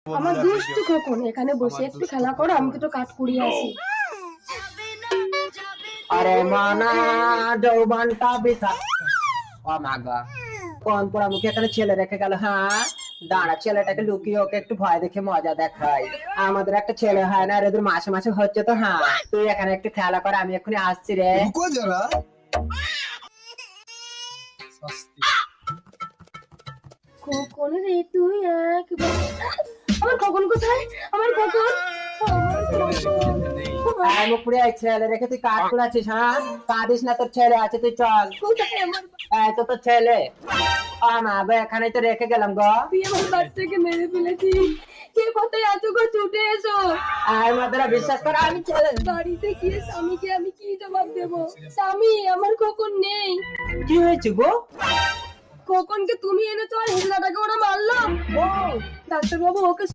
আমার দুষ্টু খোকন এখানে বসে একটু খেলা করো, আমি তো কাজ করিয়ে আসি। আরে মানা যৌবনটা বিথা। ও মাগা কোন পোড়া মুখে এখানে ছেলে রেখে গেল। হ্যাঁ দাঁড়া, ছেলেটাকে লুকিয়ে ওকে একটু ভয় দেখে মজা দেখাই। আমাদের একটা ছেলে হয় না, এদের মাসে মাসে হচ্ছে তো। হ্যাঁ তুই এখানে একটু খেলা কর, আমি এক্ষুনি আসছি রে। रुको जरा। খোকন রে তুই একবার, আমার খোকন কোথায়? আমার খোকন, আমার খোকন। আর মুখপুরে এই ছেলে রেখে তুই কাজ করাচ্ছিস? হ্যাঁ কাঁদিস না, তোর ছেলে আছে, তুই চল। কোথায় আমার এই তো তোর ছেলে। মা গো এখানে তো রেখে গেলাম গো। তুই আমার বাচ্চাকে মেরে ফেলেছিস? কে কোথায় আছো গো? ছুটে এসো। আর মাদারা বিশ্বাস কর আমি ছেলে। বাড়িতে গিয়ে স্বামীকে আমি কি জবাব দেবো? স্বামী, আমার খোকন নেই। কি হয়েছে গো? খোকনকে তুমি এনেছো আর হিজলাটাকে ওরা মারলো। ডাক্তারবাবু ওকে